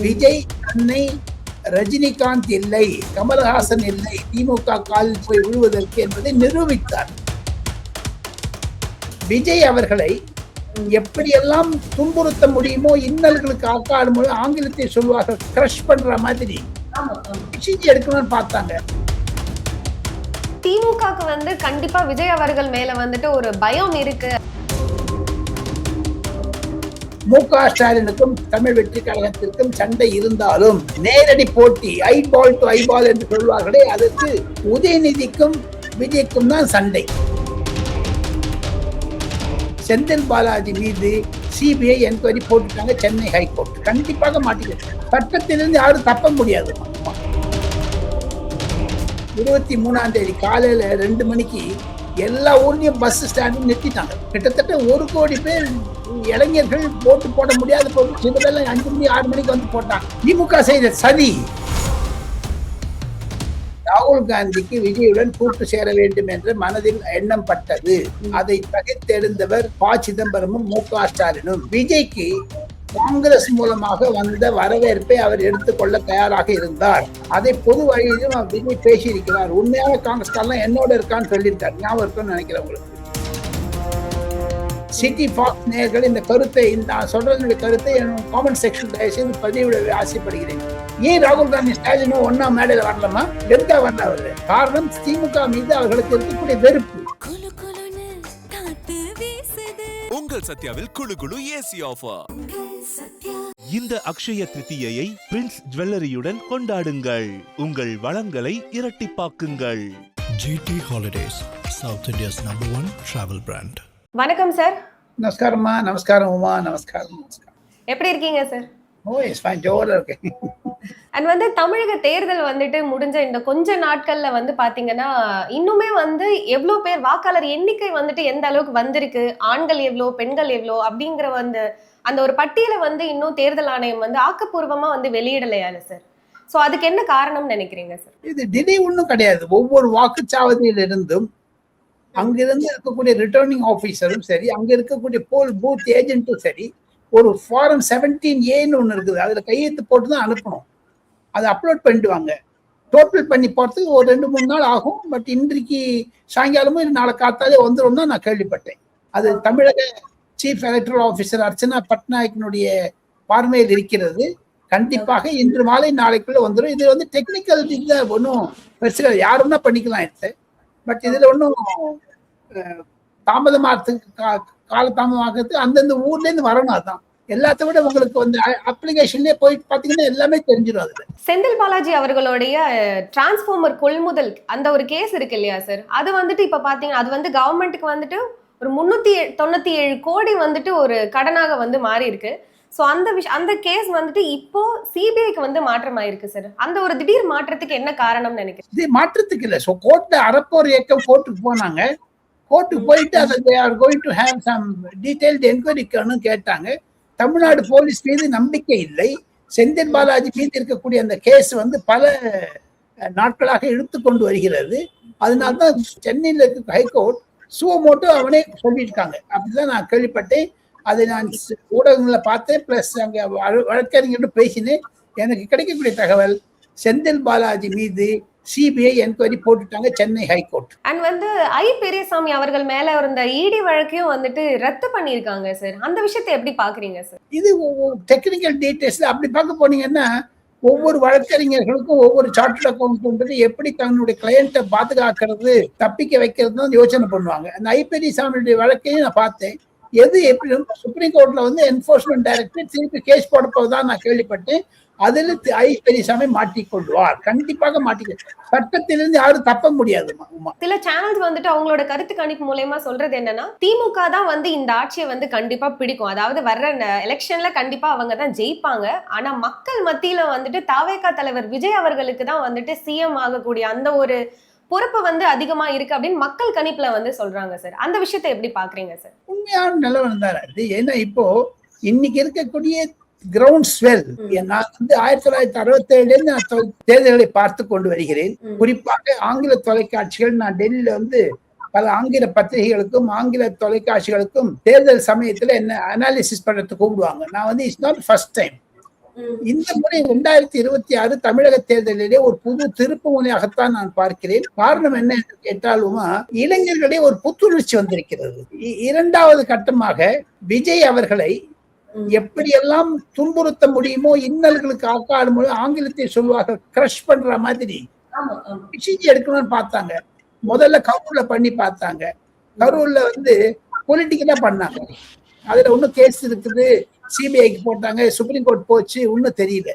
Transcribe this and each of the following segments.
விஜய் அன்னை ரஜினிகாந்த் இல்லை, கமலஹாசன் இல்லை, திமுக காலில் போய் விழுவதற்கு என்பதை நிரூபித்தார். விஜய் அவர்களை எப்படியெல்லாம் துன்புறுத்த முடியுமோ, இன்னல்களுக்கு ஆக்காடும் போது ஆங்கிலத்தை சொல்வார்கள் கிரஷ் பண்ற மாதிரி எடுக்கணும்னு பார்த்தாங்க. திமுகக்கு வந்து கண்டிப்பா விஜய் அவர்கள் மேல வந்துட்டு ஒரு பயம் இருக்கு. மு.க. ஸ்டாலினுக்கும் தமிழ் வெற்றி கழகத்திற்கும் சண்டை இருந்தாலும் நேரடி போட்டி, ஐபால் டு ஐபால் என்று சொல்வார்களே, அதற்கு உதயநிதிக்கும் விஜய்க்கும் தான் சண்டை. செந்தில் பாலாஜி மீது சிபிஐ என்கொயரி போட்டுட்டாங்க சென்னை ஹைகோர்ட். கண்டிப்பாக மாட்டிக்கிட்டு சட்டத்திலிருந்து யாரும் தப்ப முடியாது. 23ஆம் காலையில 2 மணிக்கு எல்லா ஊர்லயும் பஸ் ஸ்டாண்டும் நிறுத்திட்டாங்க. கிட்டத்தட்ட 1 கோடி பேர் இளைஞர்கள் ஓட்டு போட முடியாத போது சிலதெல்லாம் 5 மணி 6 மணிக்கு வந்து போட்டாங்க. திமுக செய்த சதி. ராகுல் காந்திக்கு விஜயுடன் கூட்டு சேர வேண்டும் என்று மனதில் எண்ணம் பட்டது. அதை தகைத்தெழுந்தவர் ப. சிதம்பரமும் மு.க. ஸ்டாலினும். விஜய்க்கு காங்கிரஸ் மூலமாக வந்த வரவேற்பை அவர் எடுத்துக்கொள்ள தயாராக இருந்தார். அதை பொது வழியிலும் விஜய் பேசியிருக்கிறார். உண்மையான காங்கிரஸ்காரெல்லாம் என்னோட இருக்கான்னு சொல்லியிருக்காரு. ஞாபகம் இருக்குன்னு நினைக்கிறேன் உங்களுக்கு. சிட்டி பாக்ஸ் நேயர்கள் இந்த கருத்தை, நான் சொல்றதுடைய கருத்தை காமெண்ட் செக்ஷன் தயவுசெய்து பதிவிட ஆசைப்படுகிறேன். ஏன் ராகுல் காந்தி ஸ்டாலினும் ஒன்னா மேடையில் வரலாமா? எதுக்காக வரல? காரணம் திமுக மீது அவர்களுக்கு இருக்கக்கூடிய வெறுப்பு. உங்கள் சத்யாவில் குளு குளு ஏசி ஆஃபர். இந்த அக்ஷய திருதியை பிரின்ஸ் ஜுவல்லரியுடன் கொண்டாடுங்கள். உங்கள் வளங்களை இரட்டிப்பாக்குங்கள். GT Holidays, South India's #1 travel brand. வணக்கம் சார். நமஸ்காரம்மா. நமஸ்காரம் உமா. நமஸ்காரம். எப்படி இருக்கீங்க சார்? ஓ எஸ் ஃபைன், ஜோரா இருக்கேன். அண்ட் வந்து தமிழக தேர்தல் வந்துட்டு முடிஞ்ச இந்த கொஞ்ச நாட்கள்ல வந்து பாத்தீங்கன்னா இன்னுமே வந்து எவ்வளவு பேர் வாக்காளர் எண்ணிக்கை வந்துட்டு எந்த அளவுக்கு வந்திருக்கு, ஆண்கள் எவ்வளோ, பெண்கள் எவ்வளோ அப்படிங்கிற அந்த ஒரு பட்டியலை வந்து இன்னும் தேர்தல் ஆணையம் வந்து ஆக்கப்பூர்வமா வந்து வெளியிடலையால சார். சோ அதுக்கு என்ன காரணம் நினைக்கிறீங்க சார்? இது டிலே ஒன்றும் கிடையாது. ஒவ்வொரு வாக்குச்சாவடியிலிருந்தும் அங்கிருந்து இருக்கக்கூடிய ரிட்டர்னிங் ஆபீசரும் சரி, அங்க இருக்கக்கூடிய போல் பூத் ஏஜென்ட்டும் சரி, ஒரு ஃபாரம் 17A ஒன்று இருக்குது. அதுல கையெழுத்து போட்டு தான் அனுப்பணும். அதை அப்லோட் பண்ணிடுவாங்க. டோட்டல் பண்ணி போறதுக்கு ஒரு 2-3 நாள் ஆகும். பட் இன்றைக்கு சாயங்காலமும் நாளை காத்தாலே வந்துடும் தான் நான் கேள்விப்பட்டேன். அது தமிழக சீஃப் எலக்ட்ரல் ஆஃபீஸர் அர்ச்சனா பட்நாயக்கினுடைய பார்வையில் இருக்கிறது. கண்டிப்பாக இன்று மாலை நாளைக்குள்ள வந்துடும். இது வந்து டெக்னிக்கல் ஒன்றும் பெருசு யாருன்னா பண்ணிக்கலாம் எடுத்து. பட் இதுல ஒன்றும் தாமதமாகிறதுக்கு காலதாமதமாகிறதுக்கு அந்தந்த ஊர்ல இருந்து வரணும். அதுதான் எல்லாத்த விட உங்களுக்கு வந்து அப்ளிகேஷன்லயே போயிட்டு பாத்தீங்கன்னா எல்லாமே தெரிஞ்சிடும். அதுல செந்தில் பாலாஜி அவர்களுடைய டிரான்ஸ்ஃபார்மர் கொள்முதல் அந்த ஒரு கேஸ் இருக்கு இல்லையா சார், அது வந்துட்டு இப்ப பாத்தீங்கன்னா அது வந்து கவர்மெண்ட்டுக்கு வந்துட்டு ஒரு 397 கோடி வந்துட்டு ஒரு கடனாக வந்து மாறி இருக்கு. ஸோ அந்த கேஸ் வந்துட்டு இப்போ சிபிஐக்கு வந்து மாற்றம் ஆயிருக்கு சார். அந்த ஒரு திடீர் மாற்றத்துக்கு என்ன காரணம் நினைக்கிறேன்? இது மாற்றத்துக்கு இல்லை. ஸோ கோர்ட்ல அறப்போர் இயக்கம் கோர்ட்டுக்கு போனாங்க. கோர்ட்டுக்கு போயிட்டு அதை they are going to have some detailed enquiry கேட்டாங்க. தமிழ்நாடு போலீஸ் மீது நம்பிக்கை இல்லை. செந்தில் பாலாஜி மீது இருக்கக்கூடிய அந்த கேஸ் வந்து பல நாட்களாக இழுத்து கொண்டு வருகிறது. அதனால்தான் சென்னையில் இருக்க ஹைகோர்ட் சுவமோட்டோ அவனே சொல்லியிருக்காங்க. அப்படிதான் நான் கேள்விப்பட்டேன். அதை நான் ஊடகங்களை பார்த்தேன். பிளஸ் அங்கே வழக்கறிஞர்கிட்ட பேசினேன். எனக்கு கிடைக்கக்கூடிய தகவல், செந்தில் பாலாஜி மீது சிபிஐ என்கொயரி போட்டுட்டாங்க சென்னை ஹைகோர்ட். அண்ட் வந்து ஐ பெரியசாமி அவர்கள் மேல இருந்த இடி வழக்கையும் வந்துட்டு ரத்து பண்ணியிருக்காங்க சார். அந்த விஷயத்தை எப்படி பாக்குறீங்க சார்? இது டெக்னிக்கல் டீடைல்ஸ்ல அப்படி பார்க்க போனீங்கன்னா ஒவ்வொரு வழக்கறிஞர்களுக்கும் ஒவ்வொரு சார்ட்டர்ட் அக்கௌண்ட் எப்படி தன்னுடைய கிளையண்ட்டை பாதுகாக்கிறது, தப்பிக்க வைக்கிறது தான் யோசனை பண்ணுவாங்க. அந்த ஐ பெரியசாமியுடைய வழக்கையும் நான் பார்த்தேன். எது எப்படி சுப்ரீம் கோர்ட்ல வந்து என்ஃபோர்ஸ்மெண்ட் டைரக்டர் திருப்பி கேஸ் போட போவதான் நான் கேள்விப்பட்டேன். அதில் ஐ பெரியசாமி மாட்டிக்கொள்வார். கண்டிப்பாக சட்டத்திலிருந்து யாரும் தப்ப முடியாது. சில சேனல்ஸ் வந்துட்டு அவங்களோட கருத்து கணிப்பு மூலமா சொல்றது என்னன்னா, திமுக தான் வந்து இந்த ஆட்சியை வந்து கண்டிப்பா பிடிக்கும், அதாவது வர்ற எலெக்ஷன்ல கண்டிப்பா அவங்க தான் ஜெயிப்பாங்க. ஆனா மக்கள் மத்தியில வந்துட்டு தாவேகா தலைவர் விஜய் அவர்களுக்கு தான் வந்துட்டு சிஎம் ஆகக்கூடிய அந்த ஒரு பொறுப்பு வந்து அதிகமா இருக்கு அப்படின்னு மக்கள் கணிப்புல வந்து சொல்றாங்க சார். அந்த விஷயத்தை எப்படி பாக்குறீங்க சார்? உண்மையான நிலவரம் தான் அது. ஏன்னா இப்போ இன்னைக்கு இருக்கக்கூடிய கிரவுண்ட் ஸ்வெல், நான் வந்து 1967 நான் தேர்தல்களை பார்த்து கொண்டு வருகிறேன். குறிப்பாக ஆங்கில தொலைக்காட்சிகள், நான் டெல்லியில வந்து பல ஆங்கில பத்திரிகைகளுக்கும் ஆங்கில தொலைக்காட்சிகளுக்கும் தேர்தல் சமயத்துல என்ன அனாலிசிஸ் பண்றதுக்கு கூப்பிடுவாங்க. நான் வந்து இட்ஸ் நாட் ஃபர்ஸ்ட் டைம். இந்த முறை 2026 தமிழக தேர்தலிலே ஒரு புது திருப்பு முனையாகத்தான் நான் பார்க்கிறேன். காரணம் என்ன என்று கேட்டாலும் இளைஞர்களே ஒரு புத்துணர்ச்சி வந்திருக்கிறது. இரண்டாவது கட்டமாக விஜய் அவர்களை எப்படியெல்லாம் துன்புறுத்த முடியுமோ, இன்னல்களுக்கு ஆக்காடும் ஆங்கிலத்தை சொல்லுவார்கள் கிரஷ் பண்ற மாதிரி பிசிஜி எடுக்கணும்னு பார்த்தாங்க. முதல்ல கரூர்ல பண்ணி பார்த்தாங்க. கரூர்ல பொலிட்டிக்கலா பண்ணாங்க. அதுல ஒன்னும் கேஸ் இருக்குது, சிபிஐக்கு போட்டாங்க, சுப்ரீம் கோர்ட் போச்சு, ஒன்னும் தெரியல.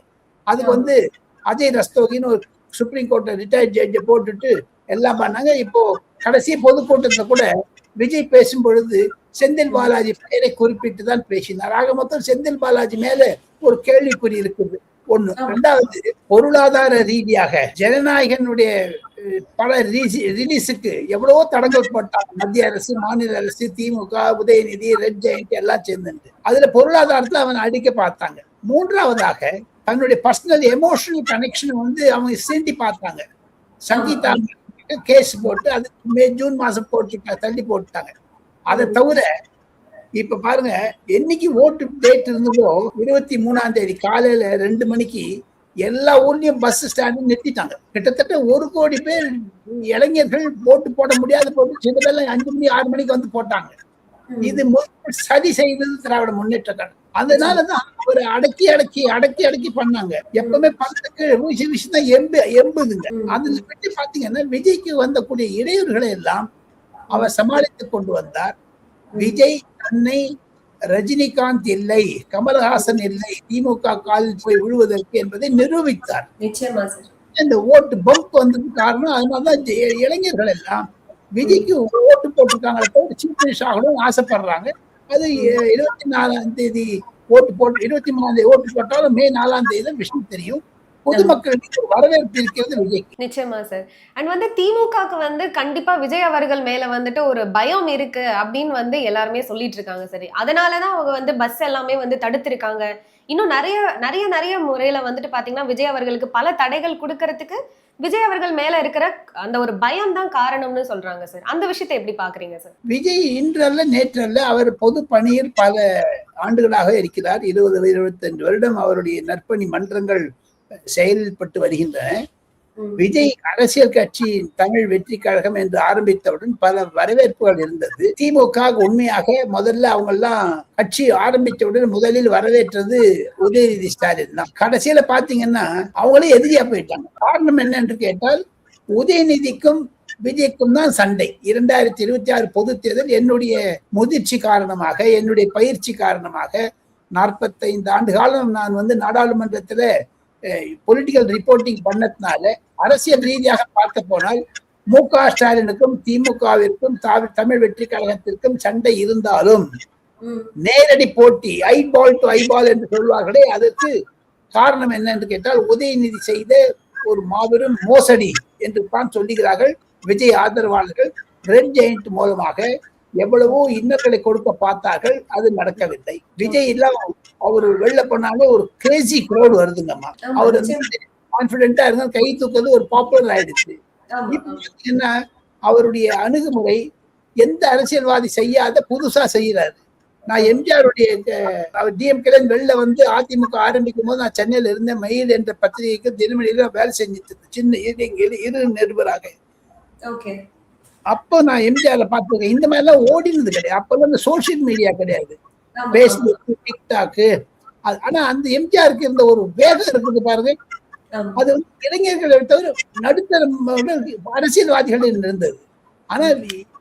அதுக்கு அஜய் ரஸ்தோகின்னு ஒரு சுப்ரீம் கோர்ட் ரிட்டையர்ட் ஜட்ஜை போட்டுட்டு எல்லாம் பண்ணாங்க. இப்போ கடைசி பொதுக்கூட்டத்துல கூட விஜய் பேசும் பொழுது செந்தில் பாலாஜி பெயரை குறிப்பிட்டு தான் பேசினார். ஆக மொத்தம் செந்தில் பாலாஜி மேல ஒரு கேள்விக்குறி இருக்குது. ஒண்ணு. ரெண்டாவது, பொருளாதார ரீதியாக ஜனநாயகனுடைய பல ரிலீஸுக்கு எவ்வளவோ தடங்கள் போட்டாங்க. மத்திய அரசு, மாநில அரசு, திமுக, உதயநிதி, ரெட் ஜெயண்ட் எல்லாம் சேர்ந்து அதுல பொருளாதாரத்துல அவன் அடிக்க பார்த்தாங்க. மூன்றாவதாக தன்னுடைய பர்சனல் எமோஷனல் கனெக்ஷன் அவங்க சீண்டி பார்த்தாங்க. சங்கீதா கேஸ் போட்டு அது ஜூன் மாசம் தள்ளி போட்டுட்டாங்க. அதை தவிர இப்ப பாருங்க, என்னைக்கு ஓட்டு டேட் இருந்ததோ 23ஆம் தேதி காலையில 2 மணிக்கு எல்லா ஊர்லயும் பஸ் ஸ்டாண்டு நிறுத்திட்டாங்க. கிட்டத்தட்ட 1 கோடி பேர் இளைஞர்கள் ஓட்டு போட முடியாது போட்டு சில பேர் 5 மணி 6 மணிக்கு போட்டாங்க. இது சதி செய்தது திராவிட முன்னேற்ற கழகம். அதனாலதான் ஒரு அடக்கி அடக்கி அடக்கி அடக்கி பண்ணாங்க. எப்பவுமே பக்கத்துக்கு விஷயம் தான் எம்புதுங்க. அதுல பற்றி பாத்தீங்கன்னா விஜய்க்கு வந்தக்கூடிய இடையூறுகளை எல்லாம் அவர் சமாளித்துக் கொண்டு வந்தார். விஜய் தன்னை ரஜினிகாந்த் இல்லை, கமல்ஹாசன் இல்லை, திமுக காலில் போய் விழுவதற்கு என்பதை நிரூபித்தார். இந்த ஓட்டு பம்ப் வந்ததுக்கு காரணம் அதனாலதான் இளைஞர்கள் எல்லாம் விஜய்க்கு ஓட்டு போட்டிருக்காங்க. சீஃப் மினிஸ்டர் ஆகணும்னு ஆசைப்படுறாங்க. அது 24ஆம் தேதி ஓட்டு போட்டு 23ஆம் தேதி ஓட்டு போட்டாலும் மே 4ஆம் தேதி தான் விஷயம் தெரியும். பொதுமக்களுக்கு வரவேற்பு இருக்கிறது விஜய். நிச்சயமா சார். அண்ட் திமுகக்கு கண்டிப்பா விஜய் அவர்கள் மேல ஒரு பயம் இருக்கு அப்படின்னு எல்லாருமே சொல்லிட்டு இருக்காங்க. சரி, அதனாலதான் அவங்க பஸ் எல்லாமே தடுத்திருக்காங்க. இன்னும் நிறைய நிறைய நிறைய முறையில பாத்தீங்கன்னா விஜய் அவர்களுக்கு பல தடைகள் கொடுக்கறதுக்கு விஜய் அவர்கள் மேல இருக்கிற அந்த ஒரு பயம் தான் காரணம்னு சொல்றாங்க சார். அந்த விஷயத்தை எப்படி பாக்குறீங்க சார்? விஜய் இன்றல்ல நேற்றல்ல அவர் பொது பணியில் பல ஆண்டுகளாக இருக்கிறார். 20-25 வருடம் அவருடைய நற்பணி மன்றங்கள் செயல்பட்டு வருகின்றன. விஜய் அரசியல் கட்சி தமிழ் வெற்றி கழகம் என்று ஆரம்பித்தவுடன் பல வரவேற்புகள் இருந்தது. திமுக உண்மையாக முதல்ல அவங்க எல்லாம் கட்சி ஆரம்பித்தவுடன் முதலில் வரவேற்றது உதயநிதி ஸ்டாலின் தான். கடைசியில பாத்தீங்கன்னா அவங்களே எதிரியா போயிட்டாங்க. காரணம் என்ன என்று கேட்டால் உதயநிதிக்கும் விஜய்க்கும் தான் சண்டை. 2026 பொது தேர்தல் என்னுடைய முதிர்ச்சி காரணமாக, என்னுடைய பயிற்சி காரணமாக 45 ஆண்டு காலம் நான் நாடாளுமன்றத்துல பொலிட்டிக்கல் ரிப்போர்ட்டிங் பண்ணதுனால அரசியல் ரீதியாக பார்க்க போனால் மு.க. ஸ்டாலினுக்கும் திமுகவிற்கும் தமிழ் வெற்றி கழகத்திற்கும் சண்டை இருந்தாலும் நேரடி போட்டி, ஐபால் டு ஐபால் என்று சொல்வார்களே, அதற்கு காரணம் என்ன என்று கேட்டால் உதயநிதி செய்த ஒரு மாபெரும் மோசடி என்று தான் சொல்லுகிறார்கள் விஜய் ஆதரவாளர்கள். ரெட் ஜெயண்ட் மூலமாக எவ்வளவோ இன்னர்களை கொடுக்க பார்த்தார்கள், அது நடக்கவில்லை. விஜய் எல்லாம் அவர் வெளில பண்ணாலே ஒரு கிரேசி க்ரௌட் வருதுங்கம்மா. அவர் கான்பிடென்டா இருந்தா கை தூக்குறது ஒரு பாப்புலர் ஆயிடுச்சு. என்ன அவருடைய அணுகுமுறை எந்த அரசியல்வாதி செய்யாத புதுசா செய்யறாரு. நான் எம்ஜிஆருடைய டிஎம்கே வெளில அதிமுக ஆரம்பிக்கும் போது நான் சென்னையில இருந்தேன். மயில் என்ற பத்திரிகைக்கு தினமணியில வேலை செஞ்சுட்டு சின்ன இரு நிருபராக. அப்போ நான் எம்ஜிஆர்ல பார்த்துருக்கேன். இந்த மாதிரி எல்லாம் ஓடினது கிடையாது. அப்பெல்லாம் இந்த சோசியல் மீடியா கிடையாது, பேஸ்புக், டிக்டாக்கு. ஆனா அந்த எம்ஜிஆருக்கு இருந்த ஒரு வேகம் இருக்குது பாருங்க. அது இளைஞர்களை தவிர நடுத்தர அரசியல்வாதிகள் இருந்தது. ஆனா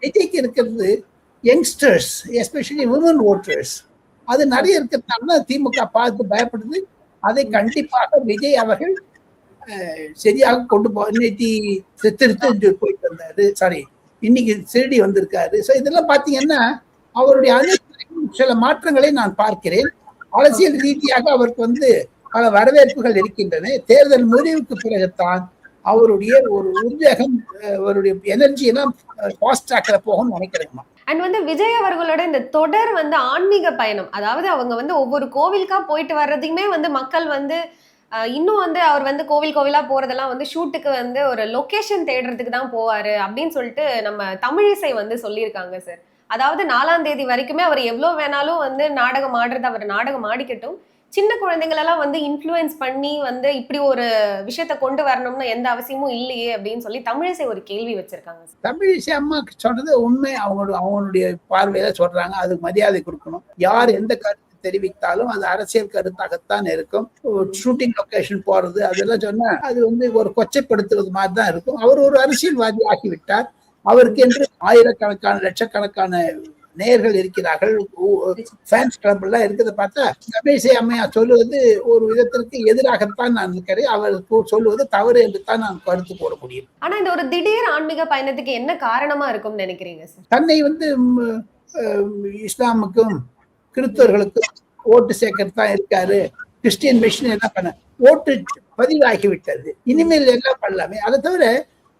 விஜய்க்கு இருக்கிறது யங்ஸ்டர்ஸ், எஸ்பெஷலி விமன் ஓட்டர்ஸ். அது நிறைய இருக்கிறதுனால திமுக பார்த்து பயப்படுது. அதை கண்டிப்பாக விஜய் அவர்கள் சரியாக கொண்டு இன்னைக்கு திருத்து போயிட்டு வந்தாரு. சாரி, இன்னைக்கு சிறுடி வந்திருக்காரு. ஸோ இதெல்லாம் பாத்தீங்கன்னா அவருடைய சில மாற்றங்களை நான் பார்க்கிறேன். அரசியல் ரீதியாக அவருக்கு பல வரவேற்புகள் இருக்கின்றன. தேர்தல் முடிவுக்கு பிறகுதான் அவருடைய ஒரு உத்வேகம், அவருடைய எனர்ஜி எல்லாம் ஃபாஸ்ட் ட்ராக்ல போகும்னு நினைக்கிறேன். அண்ட் விஜய் அவர்களோட இந்த தொடர் ஆன்மீக பயணம், அதாவது அவங்க ஒவ்வொரு கோவிலுக்கா போயிட்டு வர்றதுக்குமே மக்கள் இன்னும் அவர் கோவில் கோவிலா போறதெல்லாம் ஷூட்டுக்கு ஒரு லொகேஷன் தேடுறதுக்கு தான் போவாரு அப்படின்னு சொல்லிட்டு நம்ம தமிழிசை சொல்லியிருக்காங்க சார். அதாவது 4ஆம் தேதி வரைக்குமே அவர் எவ்வளவு வேணாலும் நாடகம் ஆடுறது அவர் நாடகம் ஆடிக்கட்டும், சின்ன குழந்தைங்களெல்லாம் வந்து இன்ஃப்ளூயன்ஸ் பண்ணி வந்து இப்படி ஒரு விஷயத்த கொண்டு வரணும்னு எந்த அவசியமும் இல்லையே அப்படின்னு சொல்லி தமிழிசை ஒரு கேள்வி வச்சிருக்காங்க. தமிழிசை அம்மா சொன்னது உண்மை. அவங்களுடைய பார்வையில சொல்றாங்க, அதுக்கு மரியாதை கொடுக்கணும். யார் எந்த கருத்து தெரிவித்தாலும் அது அரசியல் கருத்தாகத்தான் இருக்கும். ஷூட்டிங் லொகேஷன் போறது அதெல்லாம் சொன்னா அது வந்து ஒரு கொச்சைப்படுத்துவது மாதிரி தான் இருக்கும். அவர் ஒரு அரசியல்வாதி ஆகிவிட்டார். அவருக்கு என்று ஆயிரக்கணக்கான லட்சக்கணக்கான நேயர்கள் இருக்கிறார்கள், ஃபேன்ஸ் கிளப் எல்லாம் இருக்கிறத பார்த்தா தமிழிசை அம்மையா சொல்லுவது ஒரு விதத்திற்கு எதிராகத்தான் நான் இருக்கிறேன். அவர் சொல்லுவது தவறு என்று தான் நான் கருத்து போட முடியும். ஆனா இந்த ஒரு திடீர் ஆன்மீக பயணத்துக்கு என்ன காரணமா இருக்கும்னு நினைக்கிறீங்க சார்? தன்னை வந்து இஸ்லாமுக்கும் கிறிஸ்தவர்களுக்கும் ஓட்டு சேர்க்கறது தான் இருக்காரு. கிறிஸ்டியன் மிஷன் என்ன பண்ண ஓட்டு பதிவாகிவிட்டது, இனிமேல் எல்லாம் பண்ணலாமே. அதை தவிர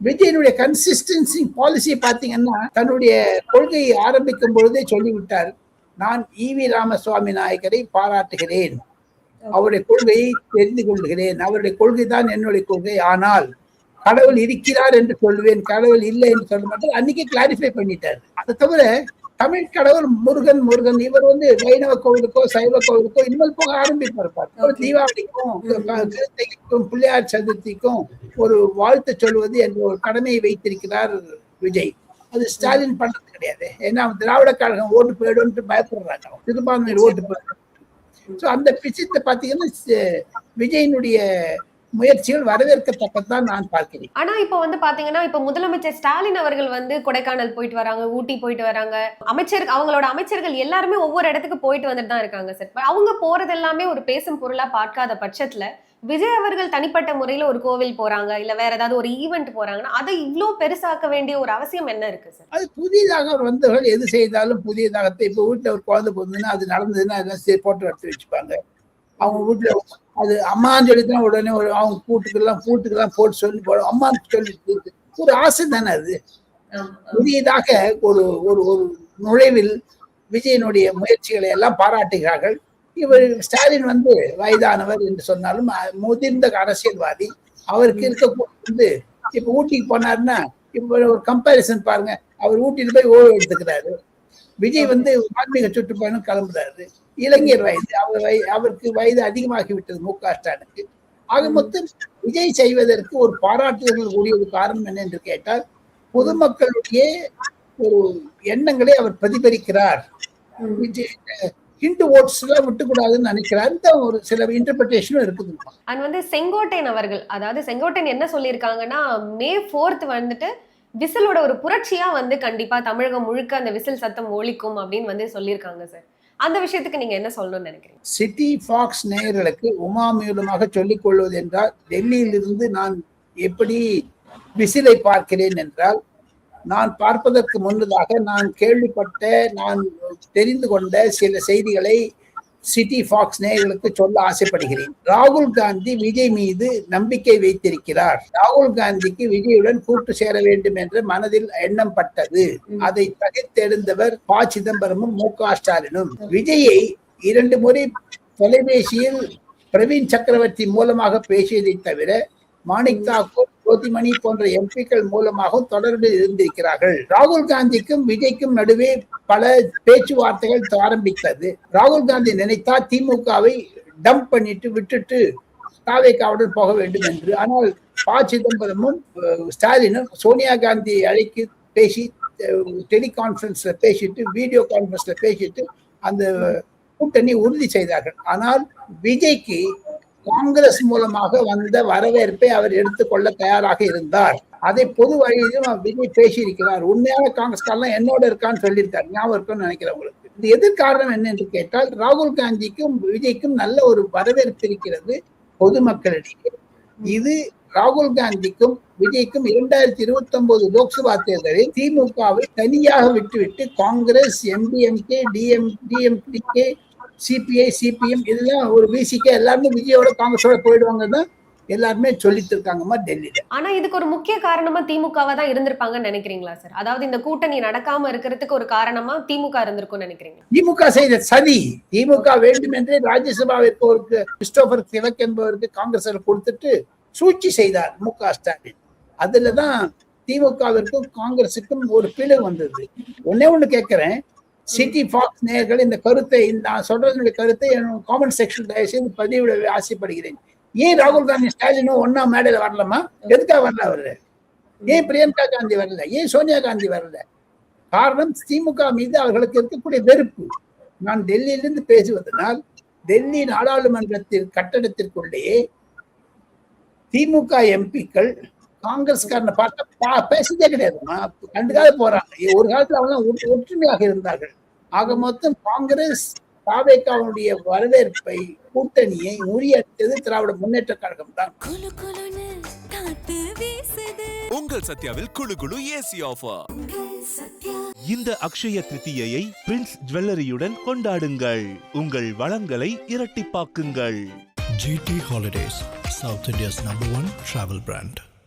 விஜயனுடைய கன்சிஸ்டன்சி பாலிசி பாத்தீங்கன்னா தன்னுடைய கொள்கையை ஆரம்பிக்கும் பொழுதே சொல்லிவிட்டார், நான் ஈவி ராமசுவாமி நாயக்கரை பாராட்டுகிறேன், அவருடைய கொள்கையை தெரிந்து கொள்கிறேன், அவருடைய கொள்கை தான் என்னுடைய கொள்கை, ஆனால் கடவுள் இருக்கிறார் என்று சொல்லுவேன், கடவுள் இல்லை என்று சொல்ல மாட்டேன். அன்னைக்கு கிளாரிஃபை பண்ணிட்டார். அதை தவிர தமிழ் கடவுள் முருகன் முருகன் இவர் வந்து வைணவ கோவிலுக்கோ சைவ கோவிலுக்கோ இனிமேல் போக ஆரம்பிப்பார். தீபாவளிக்கும் கிருத்திகைக்கும் பிள்ளையார் சதுர்த்திக்கும் ஒரு வாழ்த்து சொல்வது என்ற ஒரு கடமையை வைத்திருக்கிறார் விஜய். அது ஸ்டாலின் பண்றது கிடையாது. ஏன்னா திராவிட கழகம் ஓட்டு போயிடும்னு பயப்படுறாங்க, சிறுபான்மையினர் ஓட்டு போயிடும். ஸோ அந்த விஷயத்தை பார்த்தீங்கன்னா விஜயினுடைய முயற்சிகள் வரவேற்கத்தக்கத்தான் நான் பார்க்கிறேன். ஆனா இப்ப வந்து பாத்தீங்கன்னா இப்ப முதலமைச்சர் ஸ்டாலின் அவர்கள் வந்து கொடைக்கானல் போயிட்டு வராங்க, ஊட்டி போயிட்டு வராங்க, அவங்களோட அமைச்சர்கள் எல்லாருமே ஒவ்வொரு இடத்துக்கு போயிட்டு வந்துட்டு தான் இருக்காங்க சார். அவங்க போறது எல்லாமே ஒரு பேசும் பொருளா பார்க்காத பட்சத்துல விஜய் அவர்கள் தனிப்பட்ட முறையில ஒரு கோவில் போறாங்க, இல்ல வேற ஏதாவது ஒரு ஈவெண்ட் போறாங்கன்னா அதை இவ்வளவு பெருசாக்க வேண்டிய ஒரு அவசியம் என்ன இருக்கு சார்? அது புதிதாக வந்தவர்கள் எது செய்தாலும் புதியதாக. இப்ப வீட்டுல ஒரு குழந்தை போகுதுன்னா அது நடந்ததுன்னா அதெல்லாம் போட்டோ எடுத்து வச்சுப்பாங்க. அவங்க வீட்டுல அது அம்மான்னு சொல்லிதான் உடனே ஒரு அவங்க பூட்டுக்கெல்லாம் போட்டு சொல்லி போடும், அம்மான்னு சொல்லி ஒரு ஆசை தானே. அது புதியதாக ஒரு ஒரு ஒரு நுழைவில் விஜயனுடைய முயற்சிகளை எல்லாம் பாராட்டுகிறார்கள். இவர் ஸ்டாலின் வந்து வயதானவர் என்று சொன்னாலும் முதிர்ந்த அரசியல்வாதி. அவருக்கு இருக்க இப்ப ஊட்டிக்கு போனாருன்னா இப்ப ஒரு கம்பேரிசன் பாருங்க, அவர் ஊட்டியில போய் ஓய்வு எடுத்துக்கிறாரு. விஜய் வந்து ஆன்மீக சுற்றுப்பயணம் கிளம்புறாரு, இளைஞர் வயது, அவருக்கு வயது அதிகமாகி விட்டது மு.க. ஸ்டாலினுக்கு. ஆக மொத்தம் விஜய் செய்வதற்கு ஒரு பாராட்டுதல் கூடிய ஒரு காரணம் என்ன என்று கேட்டால் பொதுமக்களுடைய ஒரு எண்ணங்களை அவர் பிரதிபலிக்கிறார். ஹிந்து ஓட்ஸ் எல்லாம் விட்டுக்கூடாதுன்னு நினைக்கிறார். இந்த ஒரு சில இன்டர்பிரேஷனும் இருக்குது. அது வந்து செங்கோட்டையன் அவர்கள், அதாவது செங்கோட்டையன் என்ன சொல்லியிருக்காங்கன்னா May 4th வந்துட்டு விசிலோட ஒரு புரட்சியா வந்து கண்டிப்பா தமிழகம் முழுக்க அந்த விசில் சத்தம் ஒலிக்கும் அப்படின்னு வந்து சொல்லியிருக்காங்க சார். அந்த விஷயத்துக்கு நீங்க என்ன சொல்லணும்னு நினைக்கிறீங்க? சிட்டி ஃபாக்ஸ் நேயர்களுக்கு உமாமூலமாக சொல்லிக் கொள்வது என்றால், டெல்லியிலிருந்து நான் எப்படி விசிலை பார்க்கிறேன் என்றால், நான் பார்ப்பதற்கு முன்னதாக நான் கேள்விப்பட்ட நான் தெரிந்து கொண்ட சில செய்திகளை சிட்டி ஃபாக்ஸ் நேயர்களுக்கு சொல்ல ஆசைப்படுகிறேன். ராகுல் காந்தி விஜய் மீது நம்பிக்கை வைத்திருக்கிறார். ராகுல் காந்திக்கு விஜயுடன் கூட்டு சேர வேண்டும் என்ற மனதில் எண்ணம் பட்டது. அதை தகைத்தெழுந்தவர் ப. சிதம்பரமும் மு.க. ஸ்டாலினும். விஜயை 2 முறை தொலைபேசியில் பிரவீன் சக்கரவர்த்தி மூலமாக பேசியதை தவிர மாணிக் தாக்கூர், ஜோதிமணி போன்ற எம்பிக்கள் மூலமாகவும் தொடர்பில் இருந்திருக்கிறார்கள். ராகுல் காந்திக்கும் விஜய்க்கும் நடுவே பல பேச்சுவார்த்தைகள் ஆரம்பித்தது. ராகுல் காந்தி நினைத்தால் திமுகவை டம்ப் பண்ணிட்டு விட்டுட்டு தாவேகாவுடன் போக வேண்டும் என்று. ஆனால் ப. சிதம்பரமும் ஸ்டாலினும் சோனியா காந்தி அழைக்கு பேசி டெலிகான்ஃபரன்ஸ்ல பேசிட்டு வீடியோ கான்ஃபரன்ஸ்ல பேசிட்டு அந்த கூட்டணி உறுதி செய்தார்கள். ஆனால் விஜய்க்கு காங்கிரஸ் மூலமாக வந்த வரவேற்பை அவர் எடுத்துக்கொள்ள தயாராக இருந்தார். அதை பொது வழியிலும் விஜய் பேசியிருக்கிறார். உண்மையான காங்கிரஸ்காரெல்லாம் என்னோட இருக்கான்னு சொல்லியிருக்காரு, ஞாபகம் இருக்குன்னு நினைக்கிறேன் உங்களுக்கு. இது எதிர்காரணம் என்ன என்று கேட்டால், ராகுல் காந்திக்கும் விஜய்க்கும் நல்ல ஒரு வரவேற்பு இருக்கிறது பொதுமக்களிடையே. இது ராகுல் காந்திக்கும் விஜய்க்கும் 2029 லோக்சபா தேர்தலில் திமுகவை தனியாக விட்டுவிட்டு Congress, MDMK, DMDK, CBI, CPM இதெல்லாம் ஒரு விசிகே எல்லாருமே விஜயோட காங்கிரஸோட போயிடுவாங்க தான் எல்லாருமே சொல்லிட்டு இருக்காங்கம்மா டெல்லியில. ஆனா இதுக்கு ஒரு முக்கிய காரணமா திமுகவா தான் இருந்திருப்பாங்கன்னு நினைக்கிறீங்களா சார்? அதாவது இந்த கூட்டணி நடக்காம இருக்கிறதுக்கு ஒரு காரணமா திமுக இருந்திருக்கும் நினைக்கிறீங்க? திமுக செய்த சதி. திமுக வேண்டும் என்றே ராஜ்யசபாவிற்கு ஒரு கிறிஸ்டோபர் கிவக் என்பவருக்கு காங்கிரஸ் கொடுத்துட்டு சூழ்ச்சி செய்தார் மு.க. ஸ்டாலின். அதுலதான் திமுகவிற்கும் காங்கிரசுக்கும் ஒரு பிளவு வந்தது. ஒன்னே ஒண்ணு கேட்கிறேன், சிட்டி ஃபாக்ஸ் நேயர்கள் இந்த கருத்தை நான் சொல்றதுடைய கருத்தை காமெண்ட் செக்ஷன் தயவு செய்து பதிவிட ஆசைப்படுகிறேன். ஏன் ராகுல் காந்தி ஸ்டாலினும் ஒன்னா மேடையில வரலாமா? எதுக்காக வரல அவரு? ஏன் பிரியங்கா காந்தி வரல? ஏன் சோனியா காந்தி வரல? காரணம் திமுக மீது அவர்களுக்கு இருக்கக்கூடிய வெறுப்பு. நான் டெல்லியிலிருந்து பேசுவதனால் டெல்லி நாடாளுமன்றத்தில் கட்டடத்திற்குள்ளேயே திமுக எம்பிக்கள் காங்கிரஸ்காரனை பார்த்தா பேசுதே கிடையாதுமா, கண்டுக்காத போறாங்க. ஒரு காலத்துல அவங்க ஒற்றுமையாக இருந்தார்கள். ஆக மொத்தம் காங்கிரஸ் தாவேக்காவுடைய வரவேற்பை கூட்டணியை முறியடித்தது திராவிட முன்னேற்ற கழகம் தான். உங்கள் சத்யாவில் குளு குளு ஏசி ஆஃபர். இந்த அக்ஷய திருத்தியை பிரின்ஸ் ஜுவல்லரியுடன் கொண்டாடுங்கள். உங்கள் வளங்களை இரட்டிப்பாக்குங்கள். GT Holidays, South India's #1 travel brand.